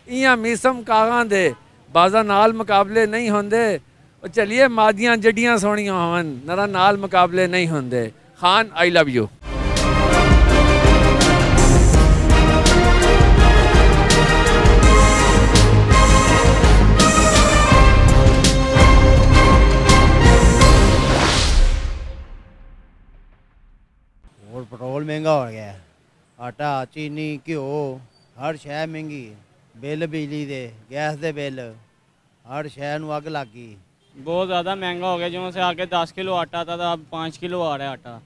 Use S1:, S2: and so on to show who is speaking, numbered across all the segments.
S1: इयां मीसम कागां दे बाजा नाल मुकाबले नहीं होंदे। और चलिए मादियां जड्डियां सोहणियां होवन नरा नाल मुकाबले नहीं होंदे। Khan I love you.
S2: और पेट्रोल महंगा हो गया, आटा चीनी घ्यो हर शै महंगी, बिल बिजली दे गैस दे बिल हर शै नूं अग लग गई।
S3: बहुत ज़्यादा महंगा हो गया। जो से आगे 10 किलो आटा था तो अब 5 किलो आ रहा है आटा।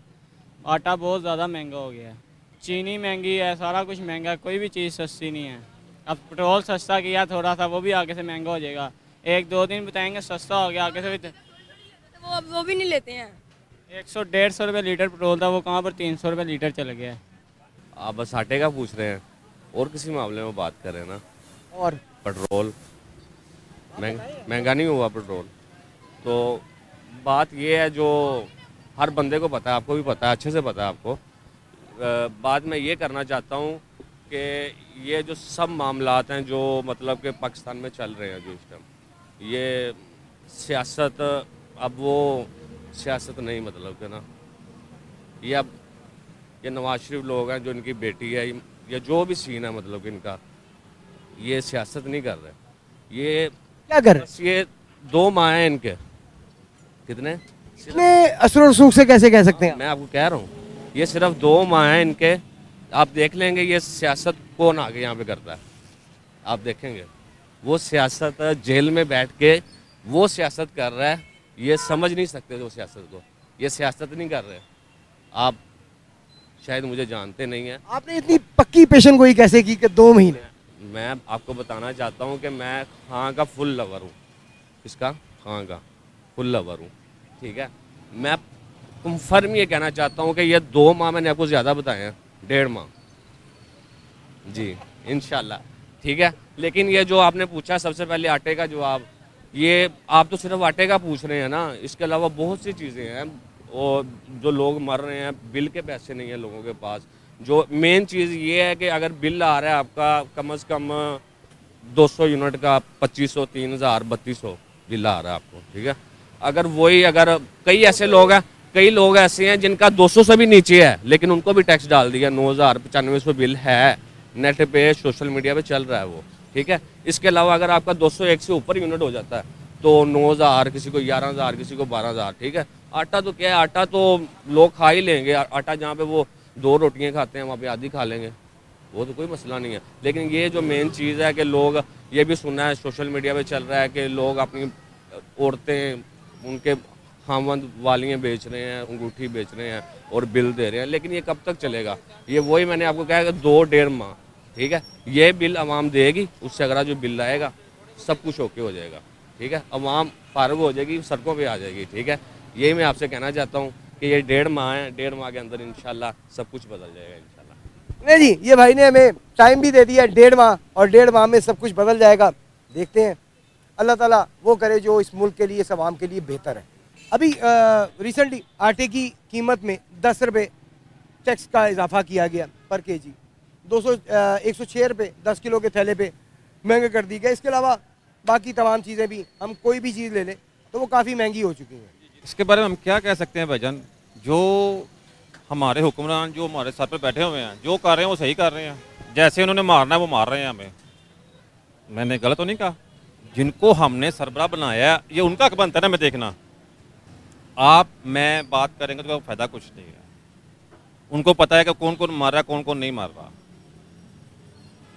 S3: आटा बहुत ज़्यादा महंगा हो गया है। चीनी महंगी है, सारा कुछ महंगा है, कोई भी चीज़ सस्ती नहीं है। अब पेट्रोल सस्ता किया थोड़ा सा, वो भी आगे से महंगा हो जाएगा। 1-2 दिन बताएंगे सस्ता हो गया, आगे से भी
S4: वो भी नहीं लेते हैं।
S3: 100-150 रुपये लीटर पेट्रोल था, वो कहाँ पर 300 रुपये लीटर चल गया है।
S5: आप बस आटे का पूछ रहे हैं और किसी मामले में बात कर रहे हैं ना।
S2: और
S5: पेट्रोल महंगा नहीं हुआ पेट्रोल। तो बात ये है जो हर बंदे को पता है, आपको भी पता है, अच्छे से पता है आपको। बात मैं ये करना चाहता हूँ कि ये जो सब मामलात हैं जो मतलब कि पाकिस्तान में चल रहे हैं जो इस टाइम, ये सियासत, अब वो सियासत नहीं मतलब कि ना, ये अब ये नवाज शरीफ लोग हैं जो इनकी बेटी है, या जो भी सीन है मतलब कि इनका, ये सियासत नहीं कर रहे। ये
S6: क्या कर रहे?
S5: ये 2 माह हैं इनके, कितने
S6: असर और सूख से कैसे कह सकते हैं?
S5: मैं आपको कह रहा हूँ ये सिर्फ 2 माह हैं इनके। आप देख लेंगे ये सियासत कौन आगे यहाँ पे करता है, आप देखेंगे। वो सियासत जेल में बैठ के वो सियासत कर रहा है, ये समझ नहीं सकते वो सियासत को, ये सियासत नहीं कर रहे। आप शायद मुझे जानते नहीं हैं।
S6: आपने इतनी पक्की पेशन गोई कैसे की कि 2 महीने?
S5: मैं आपको बताना चाहता हूँ कि मैं खां का फुल लवर हूँ। इसका खां का फुल लवर हूँ, ठीक है। मैं कंफर्म ये कहना चाहता हूँ कि ये 2 माह मैंने आपको ज़्यादा बताए हैं, 1.5 माह जी इंशाल्लाह, ठीक है। लेकिन ये जो आपने पूछा सबसे पहले आटे का जवाब, ये आप तो सिर्फ आटे का पूछ रहे हैं ना, इसके अलावा बहुत सी चीज़ें हैं। और जो लोग मर रहे हैं, बिल के पैसे नहीं है लोगों के पास। जो मेन चीज़ ये है कि अगर बिल आ रहा है आपका कम से कम 200 यूनिट का 2500, 3000, 3200 बिल आ रहा है आपको, ठीक है। अगर वही अगर कई ऐसे लोग हैं, कई लोग ऐसे हैं जिनका 200 से भी नीचे है, लेकिन उनको भी टैक्स डाल दिया। 9095 बिल है, नेट पे सोशल मीडिया पे चल रहा है वो, ठीक है। इसके अलावा अगर आपका 201 से ऊपर यूनिट हो जाता है तो 9000, किसी को 11000, किसी को 12000, ठीक है। आटा तो क्या है, आटा तो लोग खा ही लेंगे। आटा जहाँ पे वो 2 रोटियाँ खाते हैं वहाँ पे आधी खा लेंगे, वो तो कोई मसला नहीं है। लेकिन ये जो मेन चीज़ है कि लोग, ये भी सुना है सोशल मीडिया पे चल रहा है कि लोग अपनी औरतें, उनके खामंद वालियाँ बेच रहे हैं, अंगूठी बेच रहे हैं और बिल दे रहे हैं। लेकिन ये कब तक चलेगा? ये वही मैंने आपको कहा कि 2-1.5 माह, ठीक है। ये बिल अवाम देगी, उससे अगला जो बिल आएगा सब कुछ ओके हो जाएगा, ठीक है। अवाम फारग हो जाएगी, सड़कों पे आ जाएगी, ठीक है। यही मैं आपसे कहना चाहता हूँ कि ये 1.5 माह है, 1.5 माह के अंदर इंशाल्लाह सब कुछ बदल जाएगा इंशाल्लाह।
S6: नहीं जी, ये भाई ने हमें टाइम भी दे दिया 1.5 माह, और 1.5 माह में सब कुछ बदल जाएगा। देखते हैं, अल्लाह ताला वो करे जो इस मुल्क के लिए, इस आवाम के लिए बेहतर है। अभी रिसेंटली आटे की कीमत में 10 रुपये टैक्स का इजाफा किया गया पर केजी, 106 रुपये 10 किलो के थैले पे महंगे कर दी गए। इसके अलावा बाकी तमाम चीज़ें भी, हम कोई भी चीज़ ले लें तो वो काफ़ी महंगी हो चुकी हैं।
S7: इसके बारे में हम क्या कह सकते हैं भाईजान? जो हमारे हुक्मरान जो हमारे सर पर बैठे हुए हैं, जो कर रहे हैं वो सही कर रहे हैं। जैसे उन्होंने मारना है वो मार रहे हैं हमें। मैंने गलत तो नहीं कहा? जिनको हमने सरबराह बनाया ये उनका हक बनता है ना मैं देखना। आप मैं बात करेंगे तो फ़ायदा कुछ नहीं है। उनको पता है कि कौन कौन मार रहा है, कौन कौन नहीं मार रहा।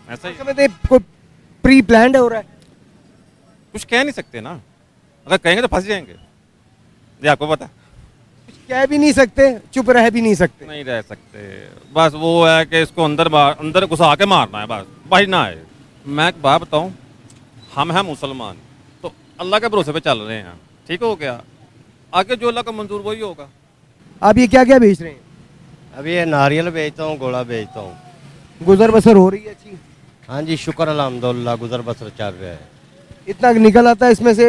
S7: ऐसा ही
S6: समझते कोई प्री प्लान्ड हो रहा है?
S7: कुछ कह नहीं सकते ना, अगर कहेंगे तो फंस जाएंगे, ये आपको पता है।
S6: कुछ कह भी नहीं सकते, चुप रह भी नहीं सकते।
S7: नहीं रह सकते, बस वो है कि इसको अंदर घुसा के मारना है, बस बाहर ना आए। मैं एक बात बताऊं, हम हैं मुसलमान तो अल्लाह के भरोसे पे चल रहे हैं, ठीक हो गया। आगे जो अल्लाह का मंजूर वही होगा।
S6: आप ये क्या क्या बेच रहे हैं?
S2: अभी ये नारियल बेचता हूँ, गोला बेचता हूँ।
S6: गुजर बसर हो रही है अच्छी?
S2: हाँ जी, शुक्र अल्हम्दुलिल्लाह, गुजर बसर चल रहा है।
S6: इतना निकल आता है इसमें से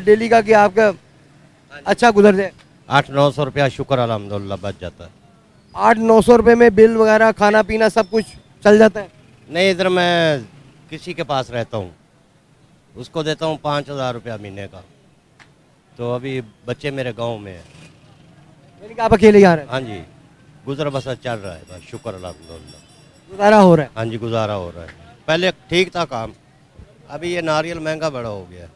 S6: डेली का कि आपका अच्छा गुजर जाए?
S2: 800-900 रुपया शुक्र अल्हम्दुलिल्लाह बच जाता है।
S6: 800-900 रुपये में बिल वगैरह, खाना पीना सब कुछ चल जाता है?
S2: नहीं, इधर मैं किसी के पास रहता हूँ, उसको देता हूँ 5,000 रुपया महीने का। तो अभी बच्चे मेरे गांव में हैं।
S6: यानी कि आप अकेले यहाँ रहते
S2: हाँ जी, गुजर बसर चल रहा है, बस शुक्र अल्हम्दुलिल्लाह।
S6: हैं, गुजारा हो रहा है।
S2: हाँ जी, गुजारा हो रहा है। पहले ठीक था काम, अभी ये नारियल महंगा बड़ा हो गया।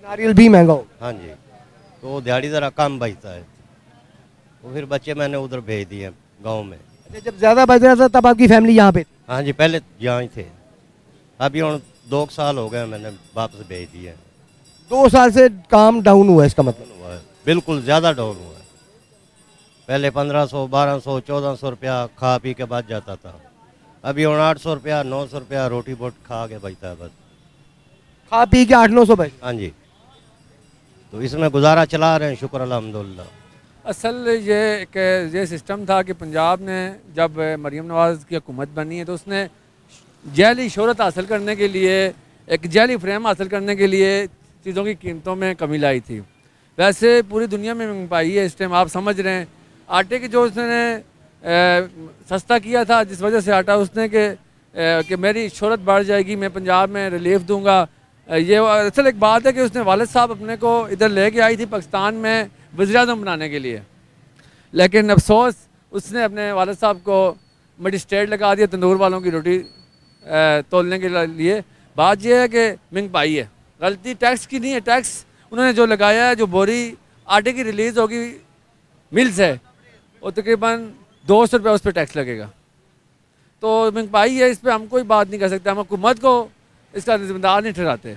S6: नारियल भी महंगा हो।
S2: हाँ जी, तो दिहाड़ी ज़रा कम बचता है, तो फिर बच्चे मैंने उधर भेज दिए गांव में।
S6: अच्छा, जब ज़्यादा बच रहा था तब आपकी फैमिली यहाँ पे थी?
S2: हाँ जी, पहले यहाँ ही थे, अभी और 2 साल हो गए मैंने वापस भेज दिए।
S6: 2 साल से काम डाउन हुआ है इसका मतलब?
S2: हुआ है, बिल्कुल ज़्यादा डाउन हुआ है। पहले 1500, 1200, 1400 रुपया खा पी के बच जाता था, अभी और 800 रुपया, 900 रुपया रोटी बोट खा के बचता है बस।
S6: खा पी के 800-900 बच?
S2: हाँ जी, तो इसमें गुजारा चला रहे हैं, शुक्र अल्हम्दुलिल्लाह।
S1: असल ये सिस्टम था कि पंजाब ने जब मरीम नवाज़ की हुकूमत बनी है तो उसने जैली शोहरत हासिल करने के लिए, एक जैली फ्रेम हासिल करने के लिए चीज़ों की कीमतों में कमी लाई थी। वैसे पूरी दुनिया में महंगाई है इस टाइम, आप समझ रहे हैं। आटे की जो उसने सस्ता किया था, जिस वजह से आटा उसने कि मेरी शोहरत बढ़ जाएगी, मैं पंजाब में रिलीफ दूंगा। ये असल एक बात है कि उसने वालिद साहब अपने को इधर लेके आई थी पाकिस्तान में वज़ीर-ए-आज़म बनाने के लिए, लेकिन अफसोस उसने अपने वालिद साहब को मजिस्ट्रेट लगा दिया तंदूर वालों की रोटी तोलने के लिए। बात यह है कि महंगाई है, गलती टैक्स की नहीं है। टैक्स उन्होंने जो लगाया है, जो बोरी आटे की रिलीज़ होगी मिल से, वो तकरीबन 200 रुपये उस पर टैक्स लगेगा। तो महंगाई है, इस पर हम कोई बात नहीं कर सकते, हम हुकूमत को इसका जिम्मेदार नहीं ठहराते।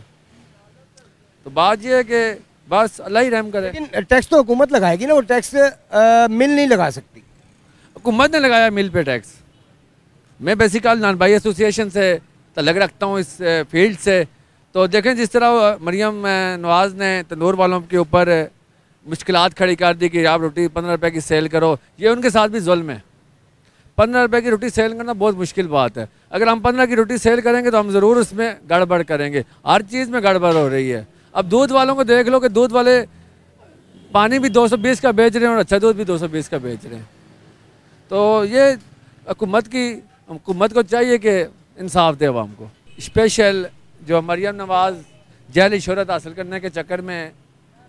S1: तो बात यह है कि बस अल्लाह ही रहम करे।
S6: लेकिन टैक्स तो हुकूमत लगाएगी ना, वो टैक्स मिल नहीं लगा सकती।
S1: हुकूमत ने लगाया मिल पे टैक्स। मैं बेसिकल नान भाई एसोसिएशन से तल्लुक़ रखता हूँ इस फील्ड से। तो देखें जिस तरह मरीम नवाज़ ने तंदूर वालों के ऊपर मुश्किलात खड़ी कर दी कि आप रोटी 15 रुपये की सेल करो, ये उनके साथ भी जुल्म है। 15 रुपये की रोटी सेल करना बहुत मुश्किल बात है। अगर हम 15 की रोटी सेल करेंगे तो हम ज़रूर उसमें गड़बड़ करेंगे, हर चीज़ में गड़बड़ हो रही है। अब दूध वालों को देख लो कि दूध वाले पानी भी 220 का बेच रहे हैं और अच्छा दूध भी 220 का बेच रहे हैं। तो ये हुकूमत को चाहिए कि इंसाफ दे अवाम को। स्पेशल जो मरीम नवाज़ जैली शोहरत हासिल करने के चक्कर में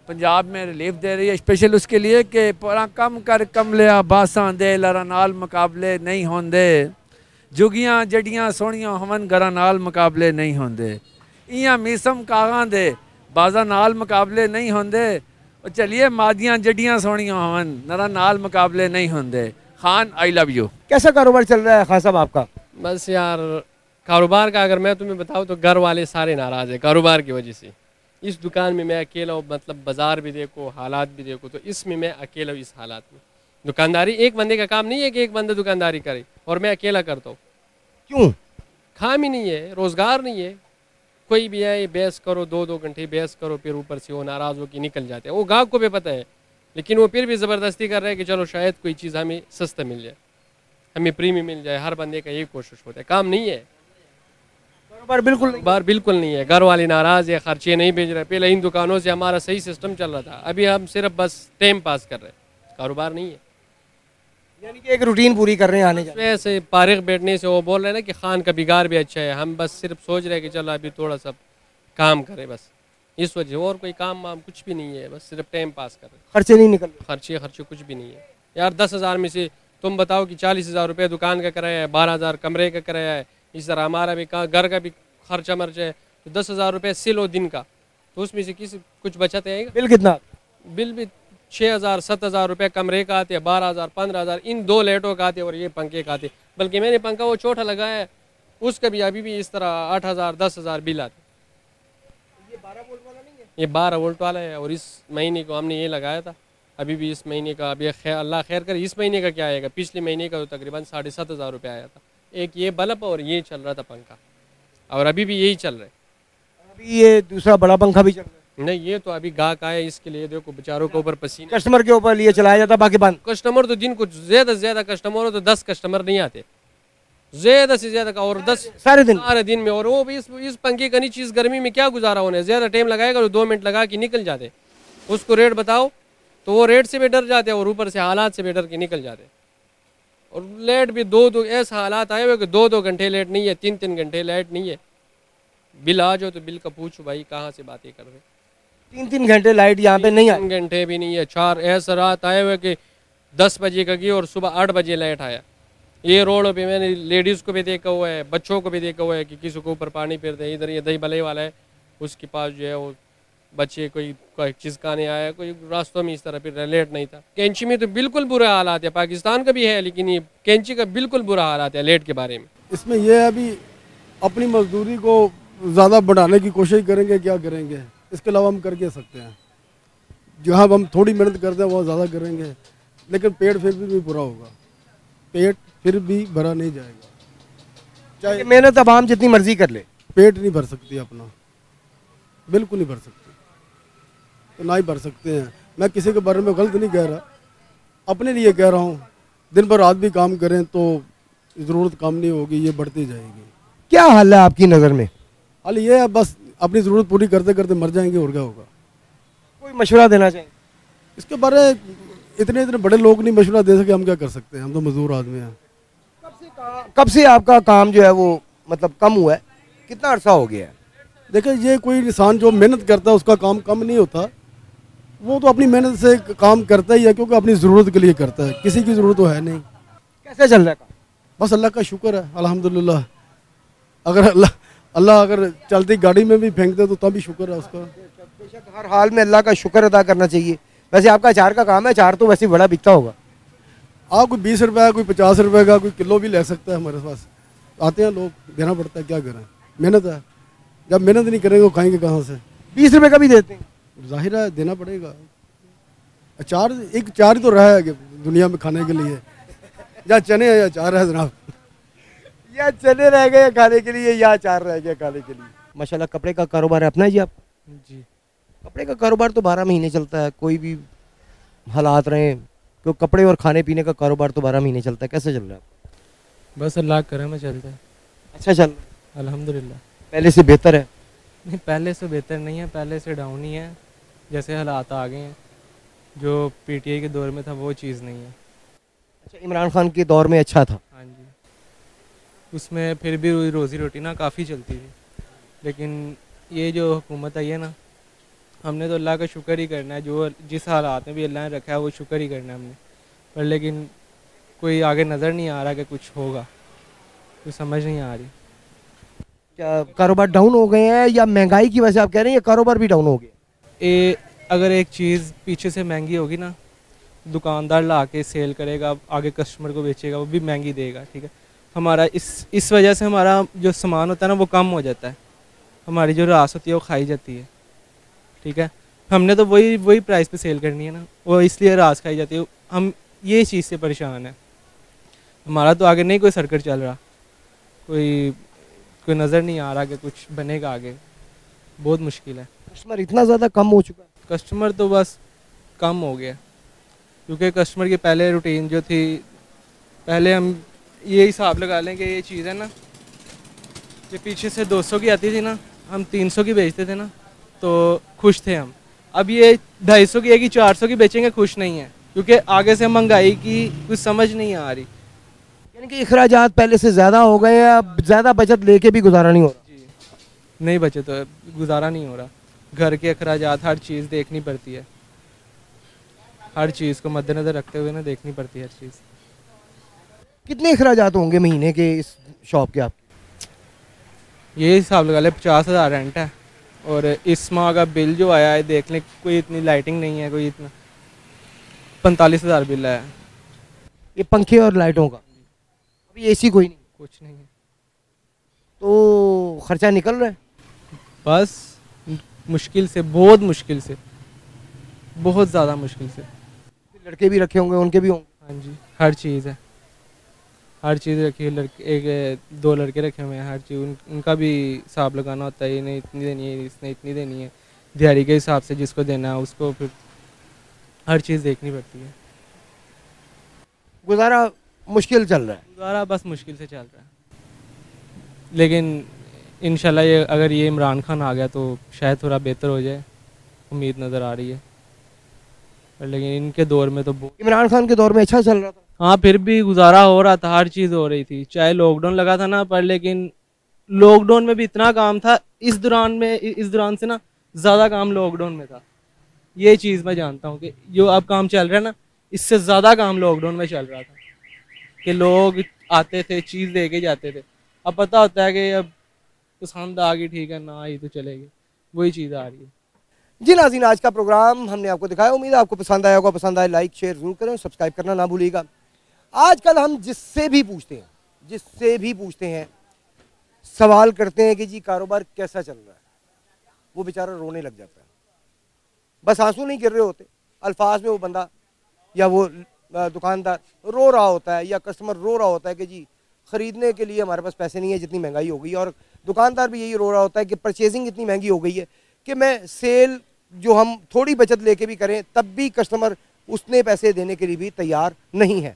S1: पंजाब में रिलीफ दे रही है, स्पेशल उसके लिए कि परा कम कर कमलिया बासां दे लरा नाल मुकाबले नहीं होंदे, जुगियां जड़ियां सोहणियां हमन गरा नाल मुकाबले नहीं होंदे, इयां मीसम कागां दे बाजा नाल मुकाबले नहीं होंदे, और चलिए मादियां जड़ियां सोहणियां हमन नरा नाल मुकाबले नहीं होंदे। Khan I love you.
S6: कैसा कारोबार चल रहा है खान साहब आपका?
S8: बस यार कारोबार का अगर मैं तुम्हें बताऊं तो घर वाले सारे नाराज़ हैं कारोबार की वजह से। इस दुकान में मैं अकेला हूँ, मतलब बाज़ार भी देखो हालात भी देखो, तो इसमें मैं अकेला हूँ। इस हालात में दुकानदारी एक बंदे का काम नहीं है कि एक बंदा दुकानदारी करे, और मैं अकेला करता हूँ।
S6: क्यों?
S8: काम ही नहीं है, रोज़गार नहीं है। कोई भी आए बहस करो, 2-2 घंटे बहस करो, फिर ऊपर से वो नाराज़ हो कि निकल जाते हैं। वो गाहक को भी पता है, लेकिन वो फिर भी ज़बरदस्ती कर रहे हैं कि चलो शायद कोई चीज़ हमें सस्ता मिल जाए, हमें प्रीमियम मिल जाए। हर बंदे का यही कोशिश होता है, काम नहीं है, कारोबार बिल्कुल नहीं है। घर वाले नाराज़ है, खर्चे नहीं भेज रहे। पहले इन दुकानों से हमारा सही सिस्टम चल रहा था, अभी हम सिर्फ बस टाइम पास कर रहे हैं, कारोबार नहीं है।
S6: यानी कि एक रूटीन पूरी कर रहे हैं आने जाने।
S8: वैसे पारिक बैठने से वो बोल रहे हैं ना कि खान का बिगाड़ भी अच्छा है, हम बस सिर्फ सोच रहे हैं कि चलो अभी थोड़ा सा काम करें, बस इस वजह। और कोई काम वाम कुछ भी नहीं है, बस सिर्फ टाइम पास कर रहे हैं।
S6: खर्चे नहीं निकल रहे?
S8: खर्चे कुछ भी नहीं है यार। 10,000 में से तुम बताओ कि 40,000 रुपये दुकान का किराया है, 12,000 कमरे का किराया है, इस तरह हमारा भी घर का भी खर्चा मर्चा है, तो 10,000 रुपये सिल हो दिन का, तो उसमें से किसी कुछ बचत आएगा?
S6: बिल कितना?
S8: बिल भी 6,000 7,000 रुपये कमरे का आते हैं, 12,000 15,000 इन 2 लाइटों का आते हैं, और ये पंखे का आते। बल्कि मैंने पंखा वो छोटा लगाया है, उसका भी अभी भी इस तरह 8,000 10,000 बिल आते।
S6: ये 12 वोल्ट वाला नहीं है?
S8: ये 12 वोल्ट वाला है, और इस महीने को हमने ये लगाया था। अभी भी इस महीने का अभी अल्लाह खैर करे, इस महीने का क्या आएगा? पिछले महीने का तो तकरीबन 7,500 रुपये आया था। एक ये बल्ब और ये चल रहा था पंखा, और अभी भी यही चल रहा है।
S6: अभी ये दूसरा बड़ा पंखा भी चल रहा है?
S8: नहीं, ये तो अभी गाहक आया, इसके लिए देखो बेचारों के ऊपर पसीना।
S6: कस्टमर के ऊपर लिए चलाया जाता, बाकी बंद।
S8: कस्टमर तो दिन को ज़्यादा से ज़्यादा कस्टमर हो तो 10 कस्टमर नहीं आते, ज़्यादा से ज़्यादा का, और 10 सारे दिन में। और वो भी इस पंखे का नहीं चीज़ गर्मी में क्या गुजारा होने, ज़्यादा टाइम लगाएगा तो 2 मिनट लगा के निकल जाते। उसको रेट बताओ तो वो रेट से भी डर जाते हैं, और ऊपर से हालात से भी डर के निकल जाते। और लेट भी 2-2 ऐसा हालात आए हुए कि 2-2 घंटे लेट नहीं है, 3-3 घंटे लेट नहीं है। बिल आ जाओ तो बिल का पूछो भाई, कहाँ से बातें कर रहे।
S6: 3-3 घंटे लाइट यहाँ पे नहीं आई।
S8: 3 घंटे भी नहीं है, 4 ऐसा रात आए हुए कि 10 बजे का गई और सुबह 8 बजे लाइट आया। ये रोड पे मैंने लेडीज़ को भी देखा हुआ है, बच्चों को भी देखा हुआ है कि किसी को ऊपर पानी फिर दे। इधर ये दही भले वाला है, उसके पास जो है वो बच्चे कोई चीज़ खाने आया, कोई रास्तों में इस तरह फिर लेट नहीं था। कैंची में तो बिल्कुल बुरा हालात है, पाकिस्तान का भी है, लेकिन ये कैंची का बिल्कुल बुरा हालात है लेट के बारे में।
S9: इसमें यह है अभी अपनी मजदूरी को ज़्यादा बढ़ाने की कोशिश करेंगे, क्या करेंगे, इसके अलावा हम कर क्या सकते हैं। जहाँ हम थोड़ी मेहनत करते हैं वहाँ ज़्यादा करेंगे, लेकिन पेट फिर भी बुरा होगा, पेट फिर भी भरा नहीं जाएगा।
S6: चाहे मेहनत अब आम जितनी मर्जी कर ले,
S9: पेट नहीं भर सकती अपना, बिल्कुल नहीं भर सकती, तो ना ही भर सकते हैं। मैं किसी के बारे में गलत नहीं कह रहा, अपने लिए कह रहा हूँ। दिन भर रात भी काम करें तो ज़रूरत कम नहीं होगी, ये बढ़ती जाएगी।
S6: क्या हाल है आपकी नज़र में?
S9: हाल ये है बस अपनी ज़रूरत पूरी करते करते मर जाएंगे, और क्या होगा।
S6: कोई मशवरा देना चाहिए
S9: इसके बारे इतने बड़े लोग नहीं मशवरा दे सके, हम क्या कर सकते हैं, हम तो मजदूर आदमी हैं।
S6: कब से आपका काम जो है वो मतलब कम हुआ है, कितना अरसा हो गया है?
S9: देखिए ये कोई इंसान जो मेहनत करता है उसका काम कम नहीं होता, वो तो अपनी मेहनत से काम करता ही है, क्योंकि अपनी ज़रूरत के लिए करता है, किसी की ज़रूरत तो है नहीं।
S6: कैसे चल रहा है काम?
S9: बस अल्लाह का शुक्र है, अल्हम्दुलिल्लाह। अगर अल्लाह अगर चलती गाड़ी में भी फेंक दे तो तभी शुक्र है उसका।
S6: बेशक हर हाल में अल्लाह का शुक्र अदा करना चाहिए। वैसे आपका अचार का काम है, अचार तो वैसे बड़ा बिकता होगा।
S9: कोई 20 रुपये, कोई 50 रुपये का, कोई किलो भी ले सकता है हमारे पास। आते हैं लोग, देना पड़ता है, क्या करें, मेहनत है। जब मेहनत नहीं करेंगे तो खाएंगे कहाँ से?
S6: 20 रुपये का भी देते हैं,
S9: जाहिर है देना पड़ेगा। अचार एक अचार ही तो रहा है कि दुनिया में खाने के लिए, या चने या अचार है जनाब।
S6: या चने रह गए खाने के लिए, या अचार रह गया खाने के लिए। माशाल्लाह कपड़े का कारोबार है अपना जी आप?
S8: जी,
S6: कपड़े का कारोबार तो 12 महीने चलता है, कोई भी हालात रहे, तो कपड़े और खाने पीने का कारोबार तो 12 महीने चलता है। कैसे चल रहा है?
S8: बस अल्लाह का करम है, चलता है।
S6: अच्छा चल रहा है,
S8: अल्हम्दुलिल्लाह।
S6: पहले से बेहतर है?
S8: नहीं, पहले से बेहतर नहीं है, पहले से डाउन ही है। जैसे हालात आ गए हैं, जो पीटीआई के दौर में था वो चीज़ नहीं है।
S6: अच्छा, इमरान खान के दौर में अच्छा था?
S8: हाँ जी, उसमें फिर भी रोज़ी रोटी ना काफ़ी चलती थी, लेकिन ये जो हुकूमत आई है ना, हमने तो अल्लाह का शुक्र ही करना है। जो जिस हालात में भी अल्लाह ने रखा है वो शुक्र ही करना है हमने, पर लेकिन कोई आगे नज़र नहीं आ रहा कि कुछ होगा, कुछ समझ नहीं आ रही।
S6: क्या कारोबार डाउन हो गए हैं, या महंगाई की वजह से आप कह रहे हैं या कारोबार भी डाउन हो गया?
S8: अगर एक चीज़ पीछे से महंगी होगी ना, दुकानदार ला के सेल करेगा, आगे कस्टमर को बेचेगा, वो भी महंगी देगा, ठीक है। हमारा इस वजह से हमारा जो सामान होता है ना वो कम हो जाता है, हमारी जो रास होती है वो खाई जाती है, ठीक है। हमने तो वही प्राइस पे सेल करनी है ना, वो इसलिए रास खाई जाती है। हम ये चीज़ से परेशान है। हमारा तो आगे नहीं कोई सर्कट चल रहा, कोई नज़र नहीं आ रहा कि कुछ बनेगा आगे, बहुत मुश्किल है।
S6: कस्टमर इतना ज़्यादा कम हो चुका है?
S8: कस्टमर तो बस कम हो गया, क्योंकि कस्टमर की पहले रूटीन जो थी, पहले हम ये हिसाब लगा लें कि ये चीज़ है ना, ये पीछे से 200 की आती थी ना, हम 300 की बेचते थे ना, तो खुश थे हम। अब ये 250 की है कि 400 की बेचेंगे, खुश नहीं है, क्योंकि आगे से महंगाई की कुछ समझ नहीं आ रही।
S6: यानी कि अखराजात पहले से ज़्यादा हो गए हैं, अब ज़्यादा बचत लेके भी गुजारा नहीं हो रहा?
S8: जी, नहीं बचे तो गुजारा नहीं हो रहा। घर के अखराजात हर चीज़ देखनी पड़ती है, हर चीज़ को मद्देनज़र रखते हुए ना देखनी पड़ती है हर चीज़।
S6: कितने अखराजात होंगे महीने के इस शॉप के? आप
S8: ये हिसाब लगा ले 50,000 रेंट है, और इस माह का बिल जो आया है देख लें, कोई इतनी लाइटिंग नहीं है, कोई इतना 45,000 बिल है।
S6: ये पंखे और लाइटों का? अभी एसी कोई नहीं?
S8: कुछ नहीं है,
S6: तो खर्चा निकल रहा है?
S8: बस मुश्किल से, बहुत मुश्किल से, बहुत ज़्यादा मुश्किल से।
S6: लड़के भी रखे होंगे, उनके भी होंगे?
S8: हाँ जी, हर चीज़ है, हर चीज़ रखी है। लड़के 2 लड़के रखे हुए हैं, हर चीज़ उनका भी हिसाब लगाना होता है। इन्हें इतनी देनी है, इसने इतनी देनी है, दिहाड़ी के हिसाब से जिसको देना है उसको फिर हर चीज़ देखनी पड़ती है।
S6: गुजारा मुश्किल चल रहा है?
S8: गुजारा बस मुश्किल से चल रहा है, लेकिन इंशाल्लाह ये अगर ये इमरान खान आ गया तो शायद थोड़ा बेहतर हो जाए, उम्मीद नज़र आ रही है। पर लेकिन इनके दौर में तो
S6: इमरान खान के दौर में अच्छा चल रहा था?
S8: हाँ, फिर भी गुजारा हो रहा था, हर चीज़ हो रही थी, चाहे लॉकडाउन लगा था ना, पर लेकिन
S10: लॉकडाउन में भी इतना काम था, इस दौरान से ना ज़्यादा काम लॉकडाउन में था। ये चीज़ मैं जानता हूँ कि जो अब काम चल रहा है ना, इससे ज़्यादा काम लॉकडाउन में चल रहा था कि लोग आते थे, चीज़ दे के जाते थे। अब पता होता है कि अब पसंद आ गई ठीक है, ना आई तो चलेगी, वही चीज़ आ रही है।
S6: जी नाज़रीन, आज का प्रोग्राम हमने आपको दिखाया, उम्मीद है आपको पसंद आया होगा। पसंद आए लाइक शेयर ज़रूर करें, सब्सक्राइब करना ना भूलिएगा। आजकल हम जिससे भी पूछते हैं सवाल करते हैं कि जी कारोबार कैसा चल रहा है, वो बेचारा रोने लग जाता है। बस आंसू नहीं गिर रहे होते, अल्फाज में वो बंदा या वो दुकानदार रो रहा होता है या कस्टमर रो रहा होता है कि जी ख़रीदने के लिए हमारे पास पैसे नहीं है, जितनी महंगाई हो गई है। और दुकानदार भी यही रो रहा होता है कि परचेजिंग इतनी महंगी हो गई है कि मैं सेल जो हम थोड़ी बचत लेके भी करें तब भी कस्टमर उतने पैसे देने के लिए भी तैयार नहीं है।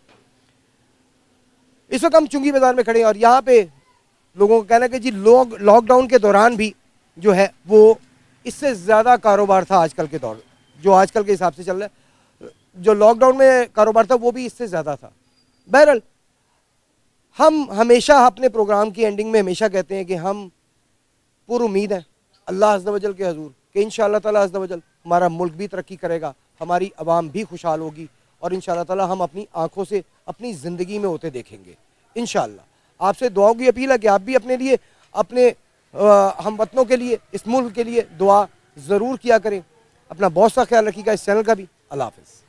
S6: इस वक्त हम चुंगी बाज़ार में खड़े हैं और यहाँ पे लोगों का कहना है कि जी लॉकडाउन के दौरान भी जो है वो इससे ज़्यादा कारोबार था आजकल के दौर, जो आजकल के हिसाब से चल रहा है। जो लॉकडाउन में कारोबार था वो भी इससे ज़्यादा था। बहरहाल हम हमेशा अपने प्रोग्राम की एंडिंग में हमेशा कहते हैं कि हम पूरी उम्मीद है अल्लाह अज़्ज़ा वजल के हजूर कि इंशाअल्लाह ताला अज़्ज़ा वजल हमारा मुल्क भी तरक्की करेगा, हमारी आवाम भी खुशहाल होगी और इंशाअल्लाह ताला हम अपनी आँखों से अपनी ज़िंदगी में होते देखेंगे इंशाअल्लाह। आपसे दुआओं की अपील है कि आप भी अपने लिए, अपने हम वतनों के लिए, इस मुल्क के लिए दुआ ज़रूर किया करें। अपना बहुत सा ख्याल रखिएगा, इस चैनल का भी। अल्लाह हाफ़िज़।